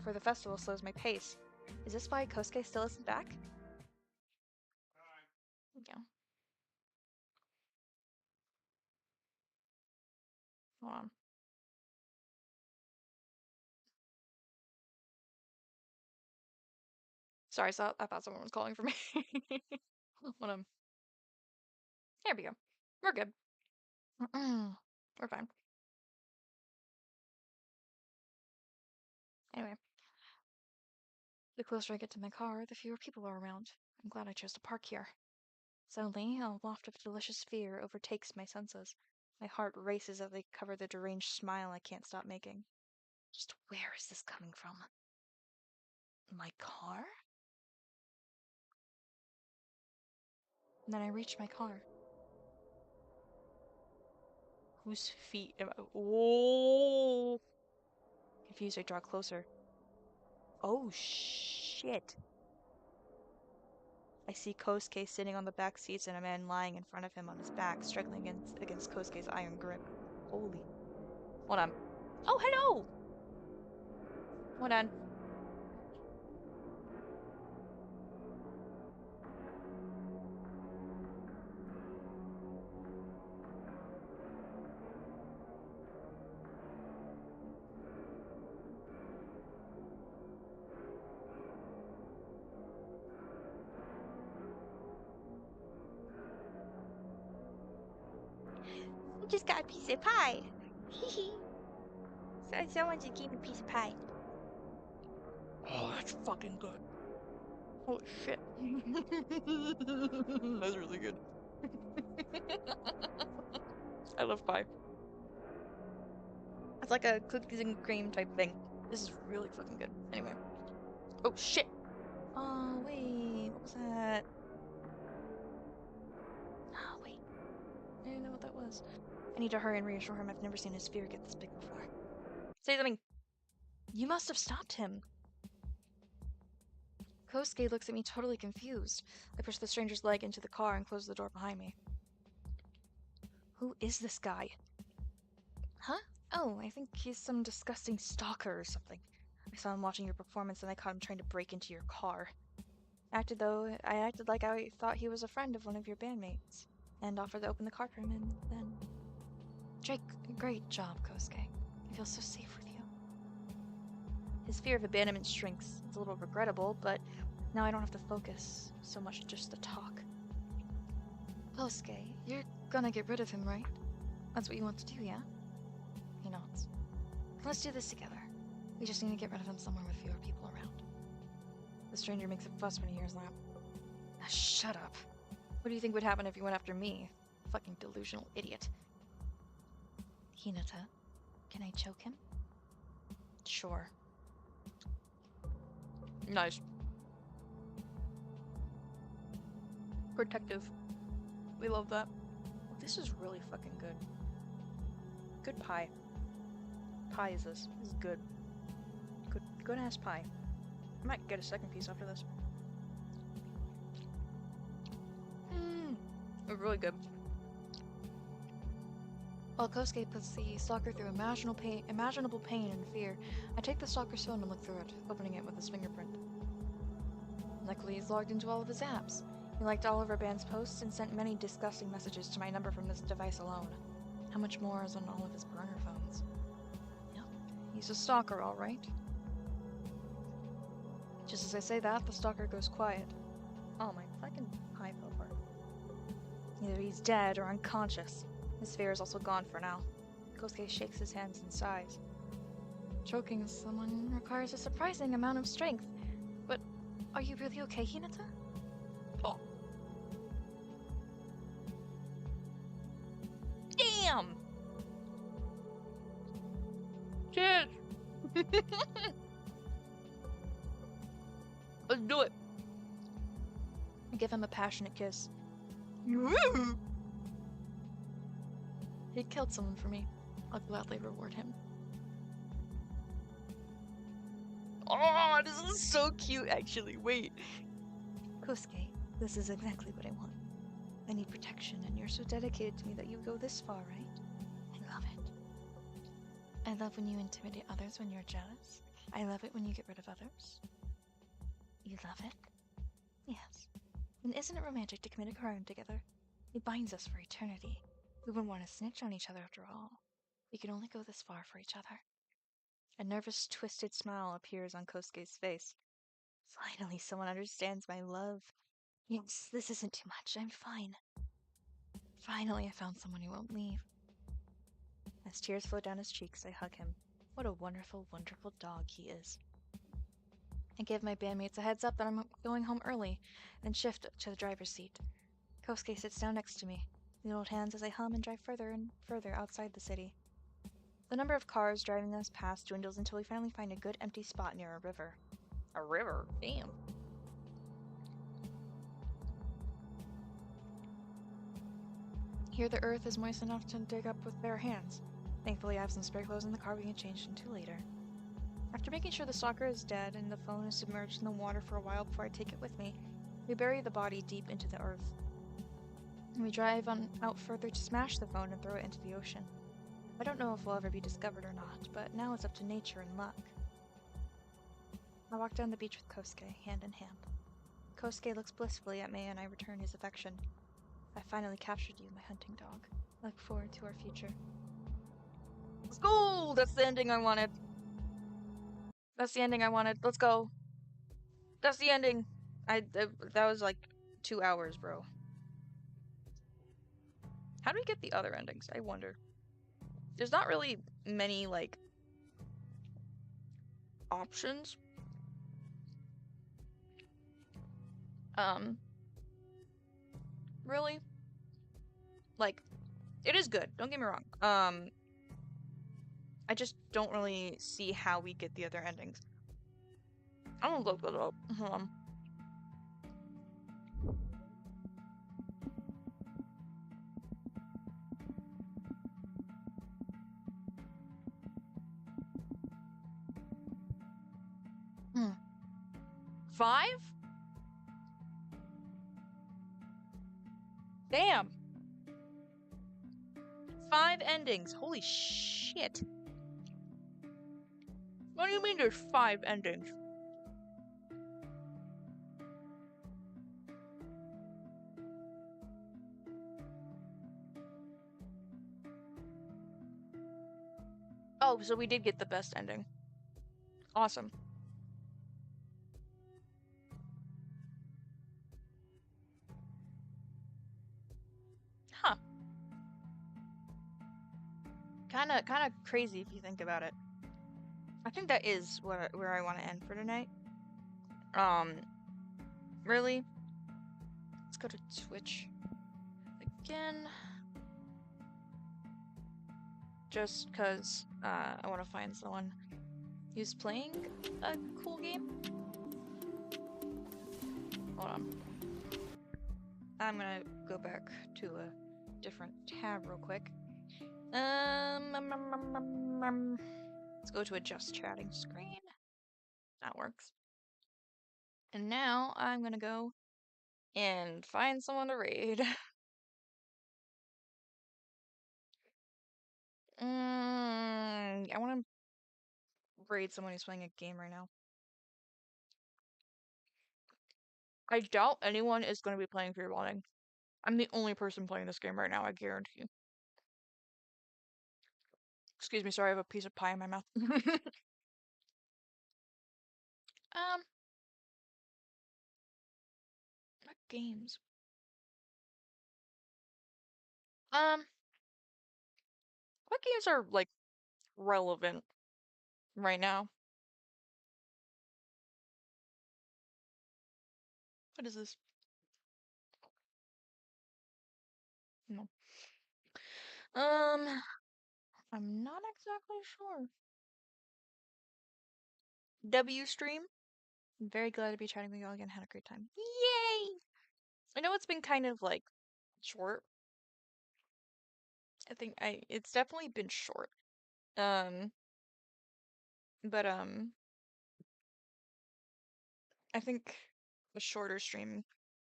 for the festival slows my pace. Is this why Kosuke still isn't back? Yeah. Hold on. Sorry, I thought someone was calling for me. Hold on. There we go. We're good. We're fine. Anyway, the closer I get to my car, the fewer people are around. I'm glad I chose to park here. Suddenly, a waft of delicious fear overtakes my senses. My heart races as I cover the deranged smile I can't stop making. Just where is this coming from? My car? And then I reach my car. Whose feet am I? Oh! Confused, I draw closer. Oh, shit. I see Kosuke sitting on the back seats and a man lying in front of him on his back, struggling against Kosuke's iron grip. Holy. Hold on. Oh, hello! Hold on. I just got a piece of pie. Hee so someone just gave me a piece of pie. Oh, that's fucking good. Holy shit. That's really good. I love pie. It's like a cookies and cream type thing. This is really fucking good. Anyway. Oh shit! Oh wait, what was that? Oh wait. I didn't know what that was. I need to hurry and reassure him I've never seen his fear get this big before. Say something! You must have stopped him! Kosuke looks at me totally confused. I push the stranger's leg into the car and close the door behind me. Who is this guy? Huh? Oh, I think he's some disgusting stalker or something. I saw him watching your performance and I caught him trying to break into your car. I acted like I thought he was a friend of one of your bandmates, and offered to open the car for him, and then... Drake, great job, Kosuke. I feel so safe with you. His fear of abandonment shrinks. It's a little regrettable, but now I don't have to focus so much just to talk. Kosuke, you're gonna get rid of him, right? That's what you want to do, yeah? He nods. Let's do this together. We just need to get rid of him somewhere with fewer people around. The stranger makes a fuss when he hears that. Ah, shut up. What do you think would happen if you went after me? Fucking delusional idiot. Hinata, can I choke him? Sure. Nice. Protective. We love that. This is really fucking good. Good pie. Pie is this. This is good. Good ass pie. I might get a second piece after this. Really good. While Kosuke puts the stalker through imaginable pain and fear, I take the stalker's phone and look through it, opening it with his fingerprint. Luckily, he's logged into all of his apps. He liked all of our band's posts and sent many disgusting messages to my number from this device alone. How much more is on all of his burner phones? Yep, he's a stalker, all right. Just as I say that, the stalker goes quiet. Oh, my fucking pie fell apart. Either he's dead or unconscious. His fear is also gone for now. Kosuke shakes his hands and sighs. Choking someone requires a surprising amount of strength. But are you really okay, Hinata? Oh. Damn! Shit! Let's do it! I give him a passionate kiss. He killed someone for me. I'll gladly reward him. Oh, this is so cute, actually. Wait. Kosuke, this is exactly what I want. I need protection, and you're so dedicated to me that you go this far, right? I love it. I love when you intimidate others when you're jealous. I love it when you get rid of others. You love it? Yes. And isn't it romantic to commit a crime together? It binds us for eternity. We wouldn't want to snitch on each other after all. We can only go this far for each other. A nervous, twisted smile appears on Kosuke's face. Finally, someone understands my love. Yes, this isn't too much. I'm fine. Finally, I found someone who won't leave. As tears flow down his cheeks, I hug him. What a wonderful, wonderful dog he is. I give my bandmates a heads up that I'm going home early, then shift to the driver's seat. Kosuke sits down next to me. We hold hands as I hum and drive further and further outside the city. The number of cars driving us past dwindles until we finally find a good empty spot near a river. A river? Damn. Here the earth is moist enough to dig up with bare hands. Thankfully I have some spare clothes in the car we can change into later. After making sure the stalker is dead and the phone is submerged in the water for a while before I take it with me, we bury the body deep into the earth. We drive out further to smash the phone and throw it into the ocean. I don't know if we'll ever be discovered or not, but now it's up to nature and luck. I walk down the beach with Kosuke, hand in hand. Kosuke looks blissfully at me and I return his affection. I finally captured you, my hunting dog. I look forward to our future. Let's go! That's the ending I wanted. That's the ending I wanted. Let's go. That's the ending. That was like 2 hours, bro. How do we get the other endings? I wonder. There's not really many, like, options. Really? Like, it is good. Don't get me wrong. I just don't really see how we get the other endings. I'm gonna look that up. Five? Damn. 5 endings. Holy shit. What do you mean there's 5 endings? Oh, so we did get the best ending. Awesome. Huh. Kinda crazy if you think about it. I think that is where I want to end for tonight. Really? Let's go to Twitch again. Just because I want to find someone. who's playing a cool game. Hold on. I'm gonna go back to a different tab real quick. Let's go to adjust chatting screen. That works. And now I'm gonna go and find someone to raid. I want to raid someone who's playing a game right now. I doubt anyone is going to be playing Fearbonding. I'm the only person playing this game right now, I guarantee you. Excuse me, sorry, I have a piece of pie in my mouth. Um, what games? Um, what games are, like, relevant right now? What is this? No. I'm not exactly sure. W stream? I'm very glad to be chatting with you all again. Had a great time. Yay! I know it's been kind of, like, short. It's definitely been short. Um, but I think a shorter stream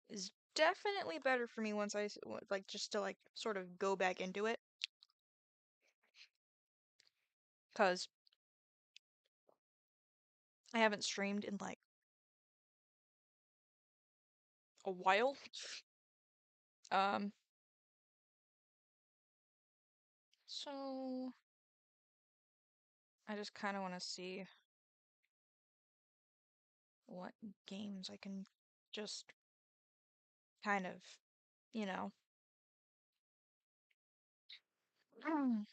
is definitely better for me once like just to like sort of go back into it, cause I haven't streamed in like a while. Um, so I just kind of want to see what games I can just kind of, you know. I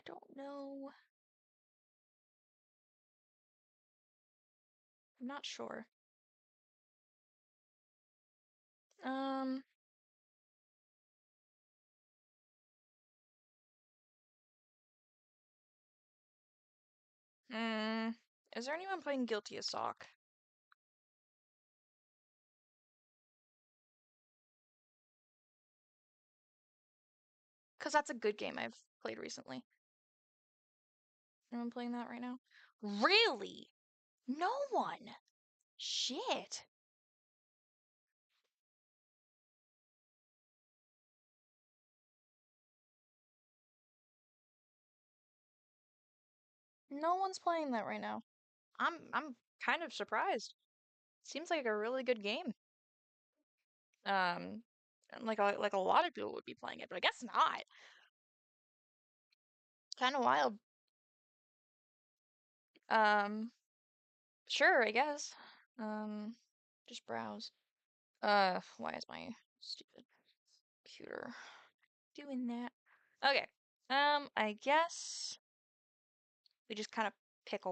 don't know. I'm not sure. Um, hmm. Is there anyone playing Guilty as Sock? Because that's a good game I've played recently. Anyone playing that right now? Really? No one. Shit. No one's playing that right now. I'm kind of surprised. Seems like a really good game. Um, like a lot of people would be playing it, but I guess not. Kind of wild. Um, sure, I guess. Um, just browse. Why is my stupid computer doing that? Okay. I guess we just kind of pick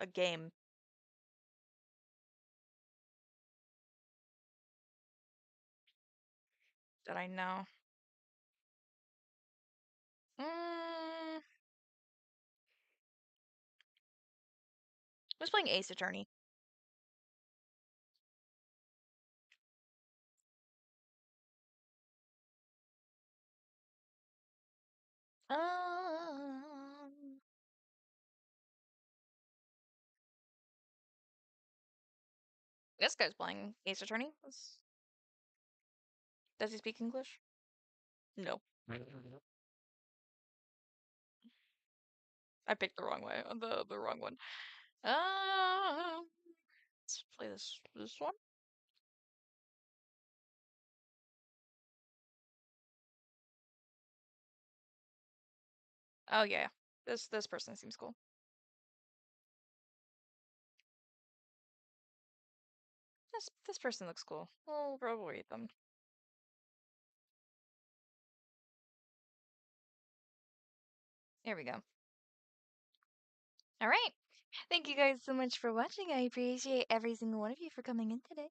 a game that I know. Mm, I was playing Ace Attorney. Um, this guy's playing Ace Attorney. Does he speak English? No. I picked the wrong way. The wrong one. Let's play this one. Oh yeah, this person seems cool. This person looks cool. We'll probably rate them. There we go. All right. Thank you guys so much for watching. I appreciate every single one of you for coming in today.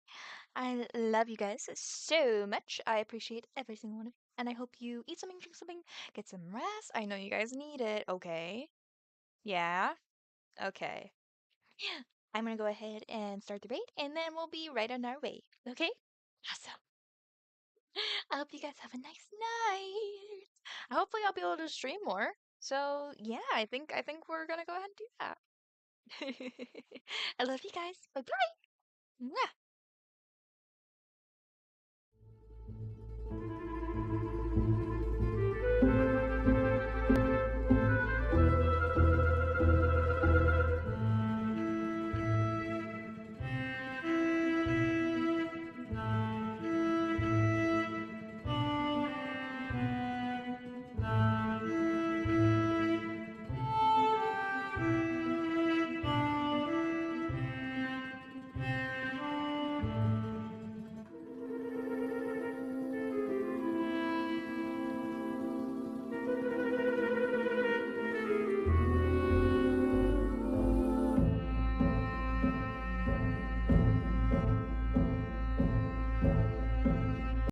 I love you guys so much. I appreciate every single one of you. And I hope you eat something, drink something, get some rest. I know you guys need it, okay? Yeah? Okay. I'm gonna go ahead and start the raid, and then we'll be right on our way. Okay? Awesome. I hope you guys have a nice night. Hopefully, I'll be able to stream more. So yeah, I think we're gonna go ahead and do that. I love you guys. Bye bye.